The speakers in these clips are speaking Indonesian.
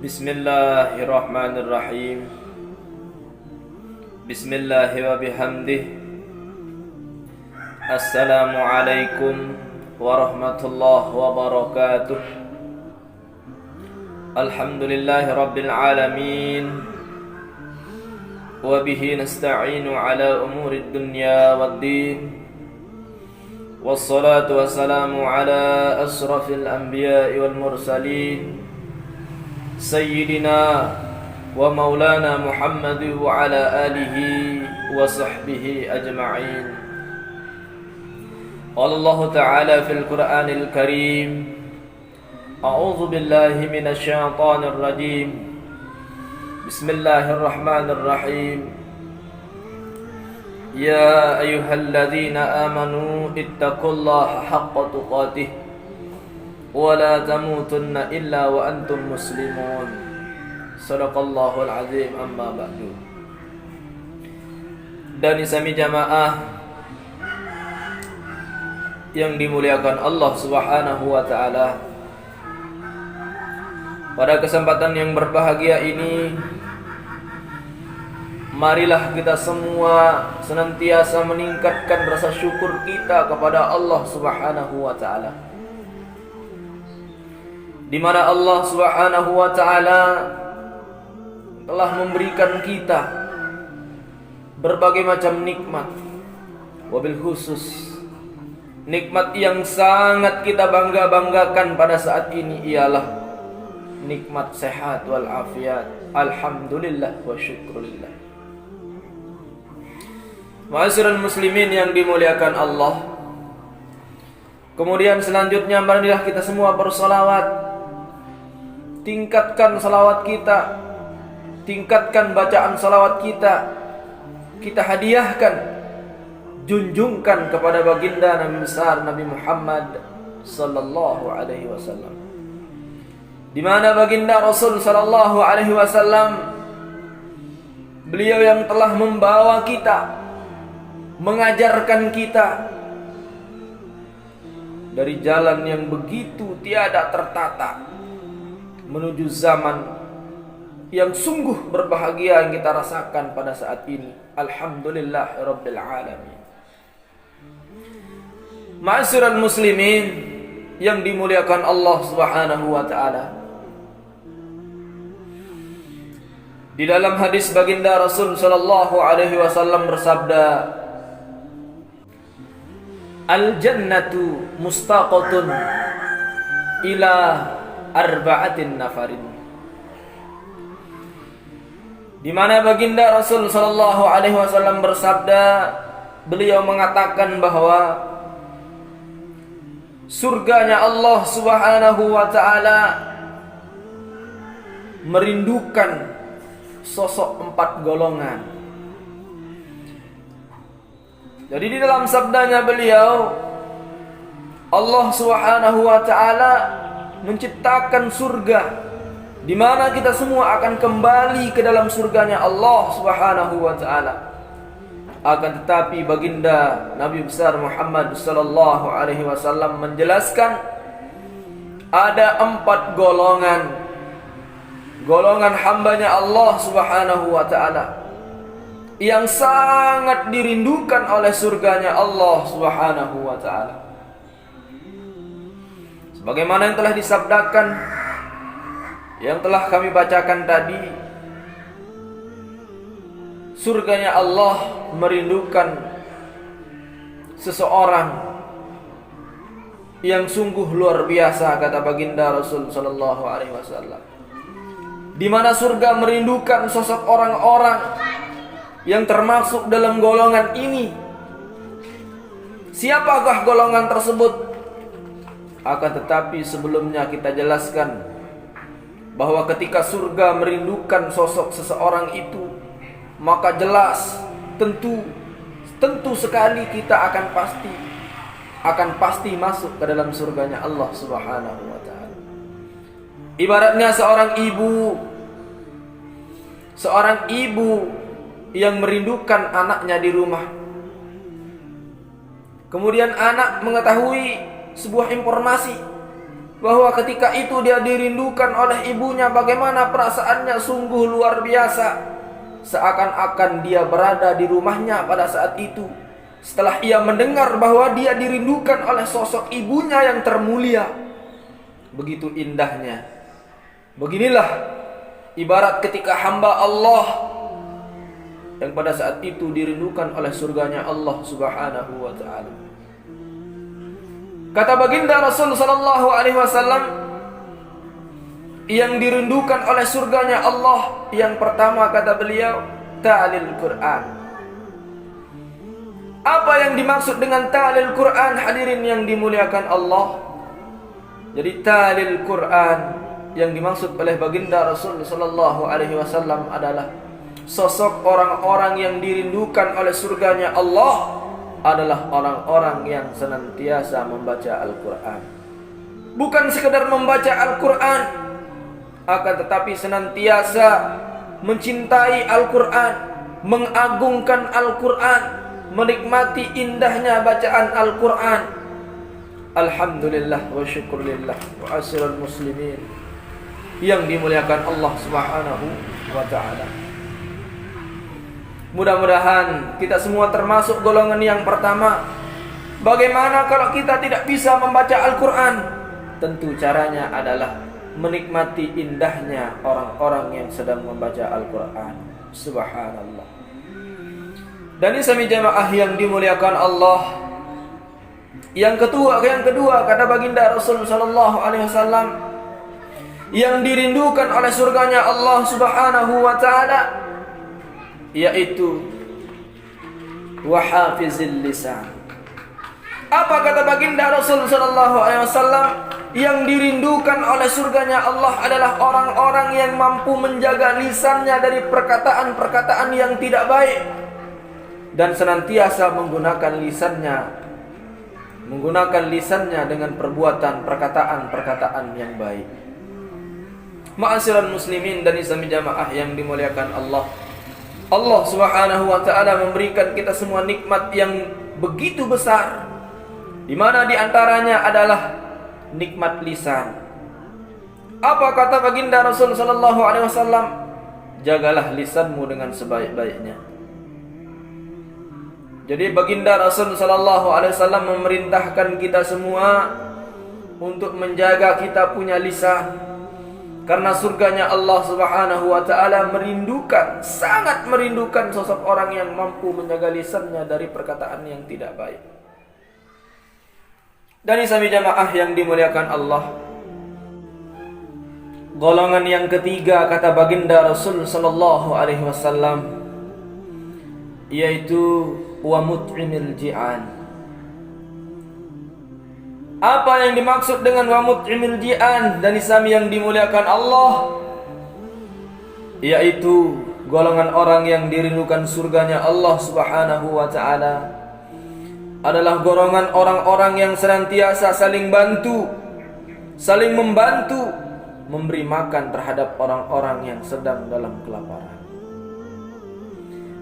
Bismillahirrahmanirrahim. Bismillah wa bihamdih. Assalamualaikum warahmatullahi wabarakatuh. Alhamdulillahi rabbil alamin. Wa bihi nasta'inu ala umurid dunya waddin. Wassalatu wassalamu ala asrafil anbiya'i wal mursalin Sayyidina wa maulana Muhammad wa ala alihi wa sahbihi ajma'in. Qala Allah Ta'ala fil Qur'anil Karim, A'udzu billahi minasy syaithanir rajim. Bismillahirrahmanirrahim. Ya ayyuhalladzina amanu ittaqullaha haqqa tuqatih wa la tamutunna illa wa antum muslimun. Shadaqallahul azim. Amma ba'du. Dan sami jamaah yang dimuliakan Allah Subhanahu wa taala, pada kesempatan yang berbahagia ini, marilah kita semua senantiasa meningkatkan rasa syukur kita kepada Allah Subhanahu wa taala, di mana Allah Subhanahu wa taala telah memberikan kita berbagai macam nikmat. Wabil khusus, nikmat yang sangat kita bangga-banggakan pada saat ini ialah nikmat sehat wal afiat. Alhamdulillah wa syukrulillah. Ma'asyiral muslimin yang dimuliakan Allah, kemudian selanjutnya marilah kita semua bersalawat. Tingkatkan salawat kita, tingkatkan bacaan salawat kita. Kita hadiahkan, junjungkan kepada baginda Nabi besar Nabi Muhammad sallallahu alaihi wasallam, di mana baginda Rasul sallallahu alaihi wasallam, beliau yang telah membawa kita, mengajarkan kita dari jalan yang begitu tiada tertata menuju zaman yang sungguh berbahagia yang kita rasakan pada saat ini. Alhamdulillahirabbil alamin. Ma'asyiral muslimin yang dimuliakan Allah Subhanahu wa taala, di dalam hadis baginda Rasul sallallahu alaihi wasallam bersabda, Al-jannatu mustaqatun ila arba'atin nafarin. Di mana baginda Rasul sallallahu alaihi wasallam bersabda, beliau mengatakan bahwa surganya Allah Subhanahu wa taala merindukan sosok 4 golongan. Jadi di dalam sabdanya beliau, Allah Subhanahu wa taala menciptakan surga, di mana kita semua akan kembali ke dalam surganya Allah Subhanahu wa taala. Akan tetapi baginda Nabi besar Muhammad sallallahu alaihi wasallam menjelaskan ada 4 golongan, golongan hambanya Allah Subhanahu wa taala yang sangat dirindukan oleh surganya Allah Subhanahu wa taala. Sebagaimana yang telah disabdakan, yang telah kami bacakan tadi, surganya Allah merindukan seseorang yang sungguh luar biasa, kata baginda Rasul sallallahu alaihi wasallam, di mana surga merindukan sosok orang-orang yang termasuk dalam golongan ini. Siapakah golongan tersebut? Akan tetapi sebelumnya kita jelaskan bahwa ketika surga merindukan sosok seseorang itu, maka jelas tentu sekali kita akan pasti masuk ke dalam surganya Allah Subhanahu wa taala. Ibaratnya seorang ibu yang merindukan anaknya di rumah. Kemudian anak mengetahui sebuah informasi bahwa ketika itu dia dirindukan oleh ibunya, bagaimana perasaannya sungguh luar biasa. Seakan-akan dia berada di rumahnya pada saat itu. Setelah ia mendengar bahwa dia dirindukan oleh sosok ibunya yang termulia. Begitu indahnya. Beginilah ibarat ketika hamba Allah yang pada saat itu dirindukan oleh surganya Allah Subhanahu wa ta'ala. Kata baginda Rasul sallallahu alaihi wasallam, yang dirindukan oleh surganya Allah, yang pertama kata beliau, ta'lil Quran. Apa yang dimaksud dengan ta'lil Quran, hadirin yang dimuliakan Allah? Jadi ta'lil Quran yang dimaksud oleh baginda Rasul sallallahu alaihi wasallam adalah sosok orang-orang yang dirindukan oleh surganya Allah adalah orang-orang yang senantiasa membaca Al-Quran. Bukan sekedar membaca Al-Quran, akan tetapi senantiasa mencintai Al-Quran, mengagungkan Al-Quran, menikmati indahnya bacaan Al-Quran. Alhamdulillah wa syukurillah wa asirul muslimin yang dimuliakan Allah Subhanahu wa ta'ala. Mudah-mudahan kita semua termasuk golongan yang pertama. Bagaimana kalau kita tidak bisa membaca Al-Quran? Tentu caranya adalah menikmati indahnya orang-orang yang sedang membaca Al-Quran. Subhanallah. Dan ini jamaah yang dimuliakan Allah, Yang kedua kata baginda Rasul sallallahu alaihi wasallam, yang dirindukan oleh surganya Allah Subhanahu wa taala, yaitu wahafizil lisan. Apa kata baginda Rasul sallallahu alaihi wasallam? Yang dirindukan oleh surganya Allah adalah orang-orang yang mampu menjaga lisannya dari perkataan-perkataan yang tidak baik dan senantiasa menggunakan lisannya dengan perbuatan perkataan-perkataan yang baik. Ma'asyiral muslimin dan Islami jamaah yang dimuliakan Allah. Allah Subhanahu wa taala memberikan kita semua nikmat yang begitu besar, di mana di antaranya adalah nikmat lisan. Apa kata baginda Rasul sallallahu alaihi wasallam? Jagalah lisanmu dengan sebaik-baiknya. Jadi baginda Rasul sallallahu alaihi wasallam memerintahkan kita semua untuk menjaga kita punya lisan, karena surganya Allah Subhanahu wa taala sangat merindukan sosok orang yang mampu menjaga lisannya dari perkataan yang tidak baik. Dan Islami jamaah yang dimuliakan Allah, golongan yang ketiga kata baginda Rasul sallallahu alaihi wasallam, yaitu wa mut'imil ji'an. Apa yang dimaksud dengan wa mut'imil ji'an dan Islami yang dimuliakan Allah? Yaitu golongan orang yang dirindukan surganya Allah Subhanahu wa ta'ala adalah golongan orang-orang yang senantiasa saling membantu, memberi makan terhadap orang-orang yang sedang dalam kelaparan.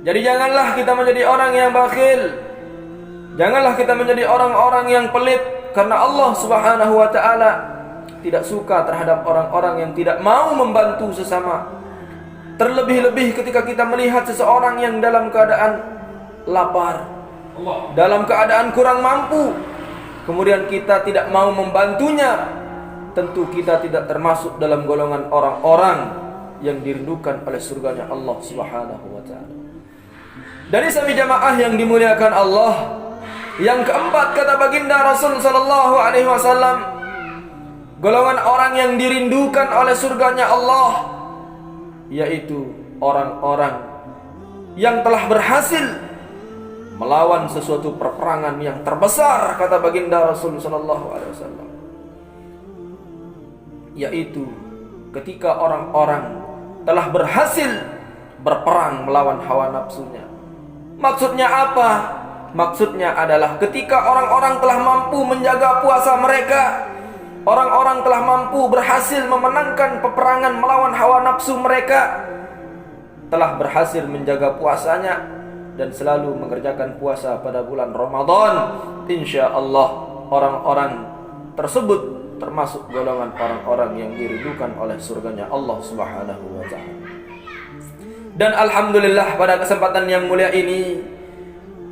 Jadi janganlah kita menjadi orang yang bakhil, janganlah kita menjadi orang-orang yang pelit, karena Allah Subhanahu wa ta'ala tidak suka terhadap orang-orang yang tidak mau membantu sesama. Terlebih-lebih ketika kita melihat seseorang yang dalam keadaan lapar, dalam keadaan kurang mampu, kemudian kita tidak mau membantunya, tentu kita tidak termasuk dalam golongan orang-orang yang dirindukan oleh surganya Allah Subhanahu wa ta'ala. Dari sami jamaah yang dimuliakan Allah, yang keempat kata baginda Rasul sallallahu alaihi wasallam, golongan orang yang dirindukan oleh surganya Allah, yaitu orang-orang yang telah berhasil melawan sesuatu perperangan yang terbesar kata baginda Rasul sallallahu alaihi wasallam, yaitu ketika orang-orang telah berhasil berperang melawan hawa nafsunya. Maksudnya apa? Maksudnya adalah ketika orang-orang telah mampu menjaga puasa mereka, orang-orang telah mampu berhasil memenangkan peperangan melawan hawa nafsu mereka, telah berhasil menjaga puasanya dan selalu mengerjakan puasa pada bulan Ramadan, insya Allah orang-orang tersebut termasuk golongan orang-orang yang diridhukan oleh surganya Allah Subhanahu wa taala. Dan alhamdulillah pada kesempatan yang mulia ini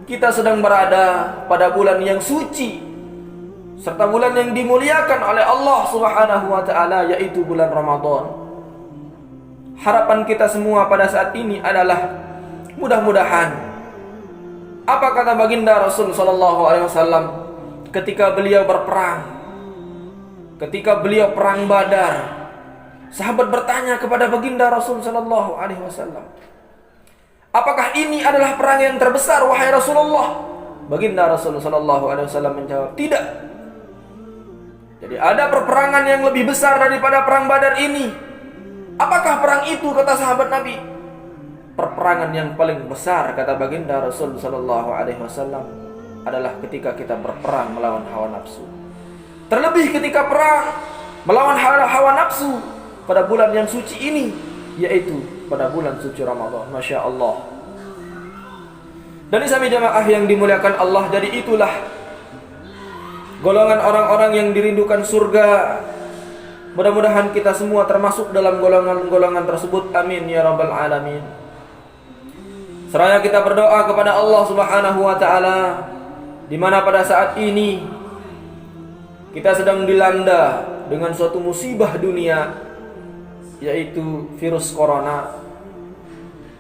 kita sedang berada pada bulan yang suci serta bulan yang dimuliakan oleh Allah Subhanahu wa taala, yaitu bulan Ramadan. Harapan kita semua pada saat ini adalah mudah-mudahan apa kata baginda Rasul sallallahu alaihi wasallam ketika beliau berperang, ketika beliau perang Badar. Sahabat bertanya kepada baginda Rasul sallallahu alaihi wasallam, "Apakah ini adalah perang yang terbesar wahai Rasulullah?" Baginda Rasul sallallahu alaihi wasallam menjawab, "Tidak." Jadi ada peperangan yang lebih besar daripada perang Badar ini. Apakah perang itu, kata sahabat Nabi? Perperangan yang paling besar, kata baginda Rasul sallallahu alaihi wasallam, adalah ketika kita berperang melawan hawa nafsu. Terlebih ketika perang melawan hawa nafsu pada bulan yang suci ini, yaitu pada bulan suci Ramadan. Masya Allah. Dan sami jamaah yang dimuliakan Allah, jadi itulah golongan orang-orang yang dirindukan surga. Mudah-mudahan kita semua termasuk dalam golongan-golongan tersebut. Amin ya rabbal alamin. Seraya kita berdoa kepada Allah Subhanahu wa taala, di mana pada saat ini kita sedang dilanda dengan suatu musibah dunia, yaitu virus corona.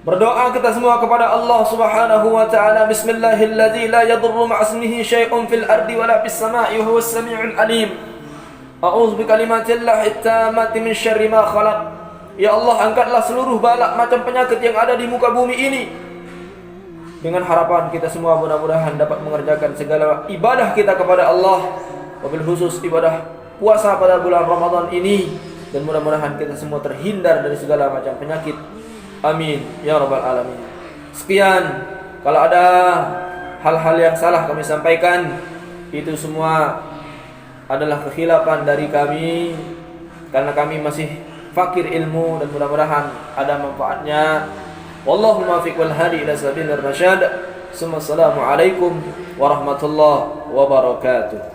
Berdoa kita semua kepada Allah Subhanahu wa taala, bismillahilladzi la yadurru ma'asmihi syai'un fil ardi wala fis sama'i wa huwas samiul alim. A'udzu bikalimatillahit tammati min syarri ma khalaq. Ya Allah, angkatlah seluruh balak macam penyakit yang ada di muka bumi ini. Dengan harapan kita semua mudah-mudahan dapat mengerjakan segala ibadah kita kepada Allah, wabil khusus ibadah puasa pada bulan Ramadan ini, dan mudah-mudahan kita semua terhindar dari segala macam penyakit. Amin ya rabbal alamin. Sekian, kalau ada hal-hal yang salah kami sampaikan, itu semua adalah kekhilafan dari kami, karena kami masih fakir ilmu, dan mudah-mudahan ada manfaatnya. Wallahu muwaffiq wal hadi ila sabilir rasyad. Assalamualaikum warahmatullahi wabarakatuh.